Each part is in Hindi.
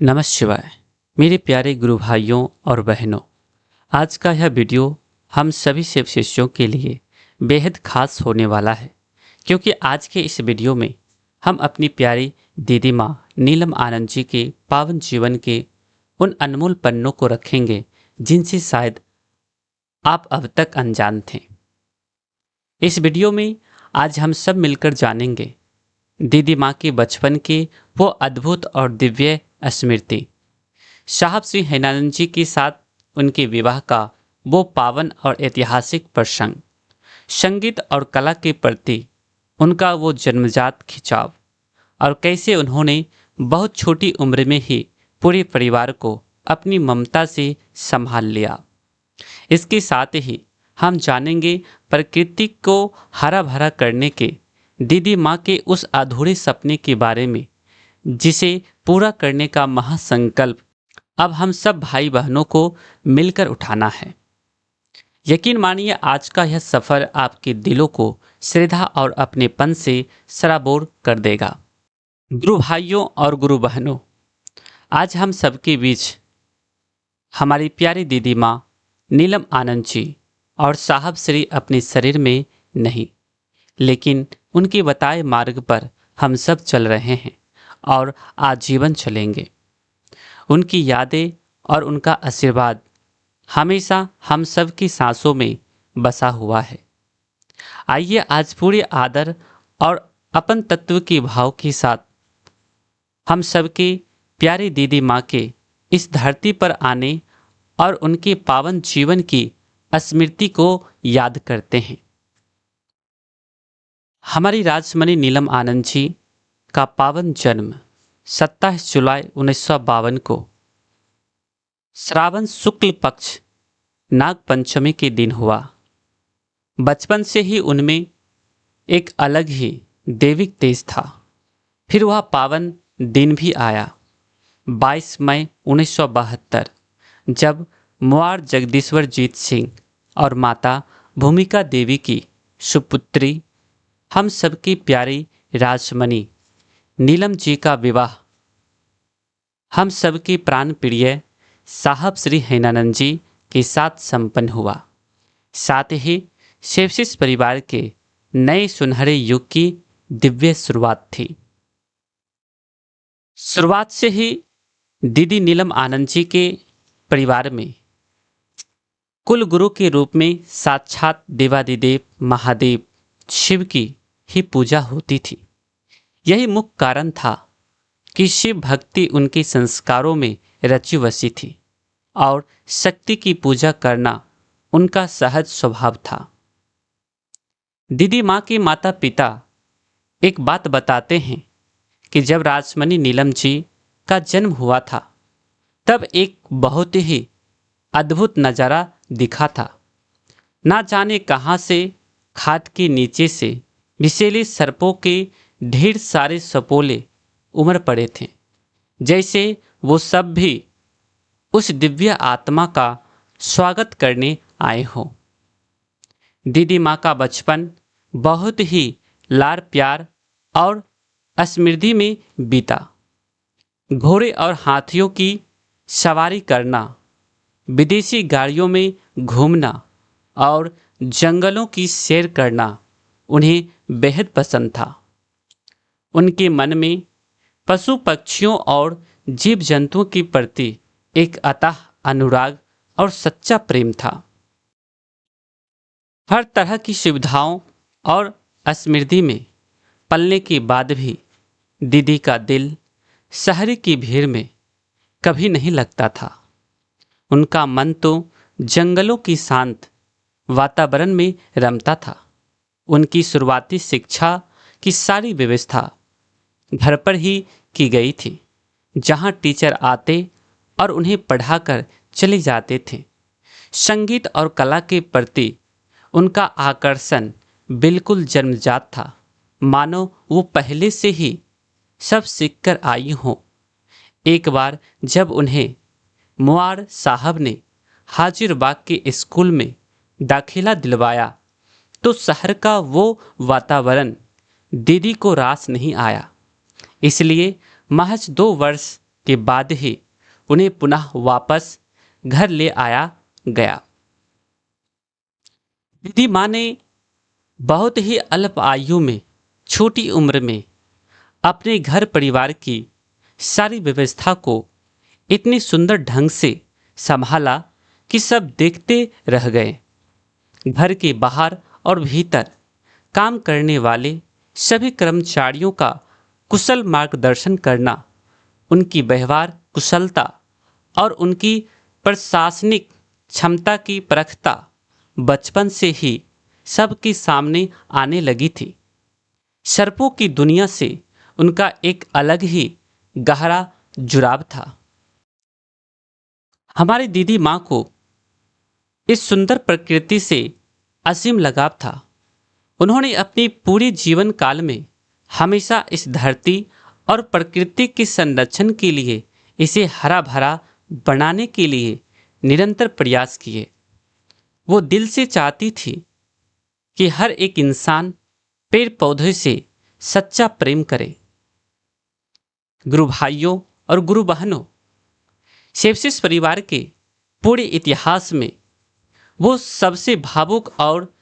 नमः शिवाय। मेरे प्यारे गुरु भाइयों और बहनों, आज का यह वीडियो हम सभी शिव शिष्यों के लिए बेहद खास होने वाला है, क्योंकि आज के इस वीडियो में हम अपनी प्यारी दीदी माँ नीलम आनंद जी के पावन जीवन के उन अनमोल पन्नों को रखेंगे जिनसे शायद आप अब तक अनजान थे। इस वीडियो में आज हम सब मिलकर जानेंगे दीदी माँ के बचपन के वो अद्भुत और दिव्य स्मृति, साहब श्री हैनानंद जी के साथ उनके विवाह का वो पावन और ऐतिहासिक प्रसंग, संगीत और कला के प्रति उनका वो जन्मजात खिंचाव, और कैसे उन्होंने बहुत छोटी उम्र में ही पूरे परिवार को अपनी ममता से संभाल लिया। इसके साथ ही हम जानेंगे प्रकृति को हरा भरा करने के दीदी माँ के उस अधूरे सपने के बारे में, जिसे पूरा करने का महासंकल्प अब हम सब भाई बहनों को मिलकर उठाना है। यकीन मानिए आज का यह सफर आपके दिलों को श्रद्धा और अपनेपन से सराबोर कर देगा। गुरु भाइयों और गुरु बहनों, आज हम सबके बीच हमारी प्यारी दीदी माँ नीलम आनंद जी और साहब श्री अपने शरीर में नहीं, लेकिन उनके बताए मार्ग पर हम सब चल रहे हैं और आजीवन चलेंगे। उनकी यादें और उनका आशीर्वाद हमेशा हम सब की सांसों में बसा हुआ है। आइए आज पूरे आदर और अपन तत्व के भाव के साथ हम सबके प्यारी दीदी माँ के इस धरती पर आने और उनके पावन जीवन की स्मृति को याद करते हैं। हमारी राजमणि नीलम आनंद जी का पावन जन्म 27 जुलाई 1952 को श्रावण शुक्ल पक्ष नाग पंचमी के दिन हुआ। बचपन से ही उनमें एक अलग ही दैविक तेज था। फिर वह पावन दिन भी आया 22 मई 1972, जब मुआर जगदीश्वर जीत सिंह और माता भूमिका देवी की सुपुत्री हम सबकी प्यारी राजमणि नीलम जी का विवाह हम सबके प्राण प्रिय साहब श्री हैनानंद जी के साथ संपन्न हुआ। साथ ही शिवशिष परिवार के नए सुनहरे युग की दिव्य शुरुआत थी। शुरुआत से ही दीदी नीलम आनंद जी के परिवार में कुल गुरु के रूप में साक्षात देवादिदेव महादेव शिव की ही पूजा होती थी। यही मुख्य कारण था कि शिव भक्ति उनके संस्कारों में रची बसी थी और शक्ति की पूजा करना उनका सहज स्वभाव था। दीदी माँ के माता पिता एक बात बताते हैं कि जब राजमणि नीलम जी का जन्म हुआ था तब एक बहुत ही अद्भुत नज़ारा दिखा था। ना जाने कहाँ से खाट के नीचे से विषैले सर्पों के ढेर सारे सपोले उमड़ पड़े थे, जैसे वो सब भी उस दिव्य आत्मा का स्वागत करने आए हों। दीदी माँ का बचपन बहुत ही लाड़ प्यार और समृद्धि में बीता। घोड़े और हाथियों की सवारी करना, विदेशी गाड़ियों में घूमना और जंगलों की सैर करना उन्हें बेहद पसंद था। उनके मन में पशु पक्षियों और जीव जंतुओं के प्रति एक अथाह अनुराग और सच्चा प्रेम था। हर तरह की सुविधाओं और समृद्धि में पलने के बाद भी दीदी का दिल शहर की भीड़ में कभी नहीं लगता था। उनका मन तो जंगलों की शांत वातावरण में रमता था। उनकी शुरुआती शिक्षा की सारी व्यवस्था घर पर ही की गई थी, जहां टीचर आते और उन्हें पढ़ाकर चले जाते थे। संगीत और कला के प्रति उनका आकर्षण बिल्कुल जन्मजात था, मानो वो पहले से ही सब सीखकर आई हों। एक बार जब उन्हें मुआर साहब ने हाजिरबाग के स्कूल में दाखिला दिलवाया तो शहर का वो वातावरण दीदी को रास नहीं आया। इसलिए महज 2 वर्ष के बाद ही उन्हें पुनः वापस घर ले आया गया। दीदी माँ ने बहुत ही अल्प आयु में, छोटी उम्र में अपने घर परिवार की सारी व्यवस्था को इतनी सुंदर ढंग से संभाला कि सब देखते रह गए। घर के बाहर और भीतर काम करने वाले सभी कर्मचारियों का कुशल मार्गदर्शन करना, उनकी व्यवहार कुशलता और उनकी प्रशासनिक क्षमता की परखता बचपन से ही सबके सामने आने लगी थी। सर्पों की दुनिया से उनका एक अलग ही गहरा जुड़ाव था। हमारी दीदी माँ को इस सुंदर प्रकृति से असीम लगाव था। उन्होंने अपनी पूरी जीवन काल में हमेशा इस धरती और प्रकृति के संरक्षण के लिए, इसे हरा भरा बनाने के लिए निरंतर प्रयास किए। वो दिल से चाहती थी कि हर एक इंसान पेड़ पौधे से सच्चा प्रेम करे। गुरु भाइयों और गुरु बहनों, सेप्सिस परिवार के पूरे इतिहास में वो सबसे भावुक और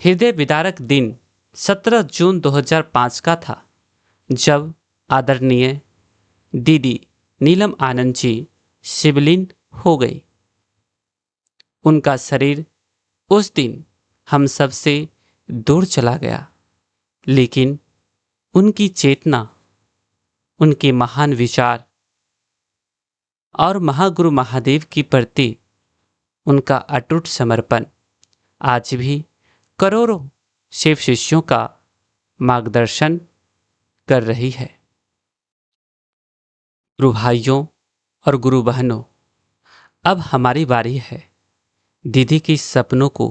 हृदय विदारक दिन 17 जून 2005 का था, जब आदरणीय दीदी नीलम आनंद जी शिवलीन हो गई। उनका शरीर उस दिन हम सब से दूर चला गया, लेकिन उनकी चेतना, उनके महान विचार और महागुरु महादेव की प्रति उनका अटूट समर्पण आज भी करोड़ों शिव शिष्यों का मार्गदर्शन कर रही है। गुरु भाइयों और गुरु बहनों, अब हमारी बारी है दीदी के सपनों को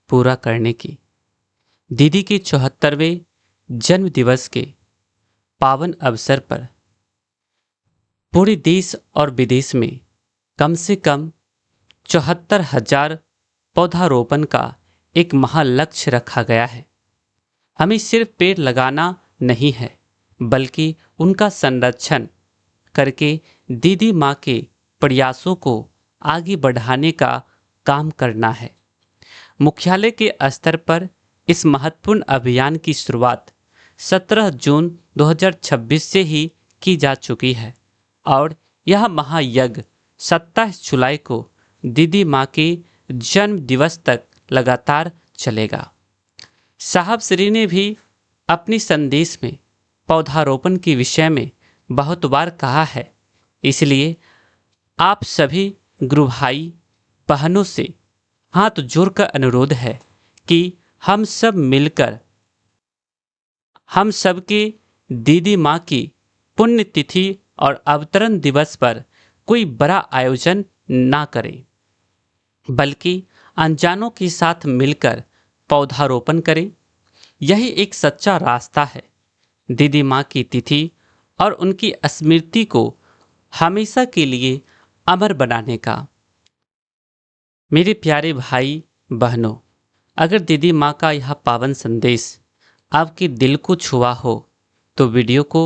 पूरा करने की। दीदी के 74वें जन्म दिवस के पावन अवसर पर पूरे देश और विदेश में कम से कम 74,000 पौधारोपण का एक महालक्ष्य रखा गया है। हमें सिर्फ पेड़ लगाना नहीं है, बल्कि उनका संरक्षण करके दीदी माँ के प्रयासों को आगे बढ़ाने का काम करना है। मुख्यालय के स्तर पर इस महत्वपूर्ण अभियान की शुरुआत 17 जून 2026 से ही की जा चुकी है और यह महायज्ञ 27 जुलाई को दीदी माँ के जन्म दिवस तक लगातार चलेगा। साहब श्री ने भी अपने संदेश में पौधारोपण के विषय में बहुत बार कहा है, इसलिए आप सभी गुरु भाई बहनों से हाथ जोड़कर अनुरोध है कि हम सब मिलकर हम सबके दीदी माँ की पुण्यतिथि और अवतरण दिवस पर कोई बड़ा आयोजन ना करें, बल्कि अनजानों के साथ मिलकर पौधारोपण करें। यही एक सच्चा रास्ता है दीदी माँ की तिथि और उनकी स्मृति को हमेशा के लिए अमर बनाने का। मेरे प्यारे भाई बहनों, अगर दीदी माँ का यह पावन संदेश आपके दिल को छुआ हो तो वीडियो को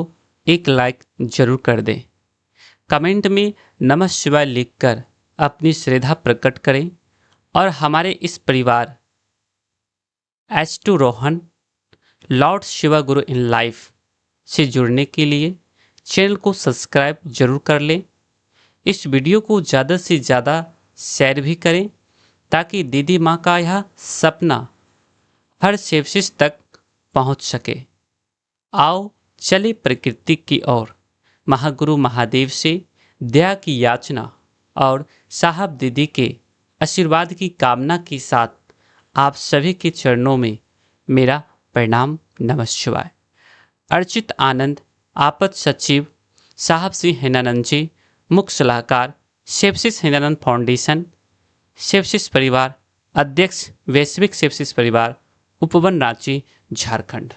एक लाइक जरूर कर दें। कमेंट में नमः शिवाय लिखकर अपनी श्रद्धा प्रकट करें और हमारे इस परिवार H2 Rohan Lord Shiva Guru in life से जुड़ने के लिए चैनल को सब्सक्राइब जरूर कर लें। इस वीडियो को ज़्यादा से ज़्यादा शेयर भी करें ताकि दीदी माँ का यह सपना हर सेवशिष तक पहुँच सके। आओ चले प्रकृति की ओर, महागुरु महादेव से दया की याचना और साहब दीदी के आशीर्वाद की कामना के साथ आप सभी के चरणों में मेरा प्रणाम। नमः शिवाय। अर्चित आनंद, आपद सचिव साहब श्री हेनानंद जी, मुख्य सलाहकार सेप्सिस हेनानंद फाउंडेशन, सेप्सिस परिवार, अध्यक्ष वैश्विक सेप्सिस परिवार, उपवन रांची, झारखंड।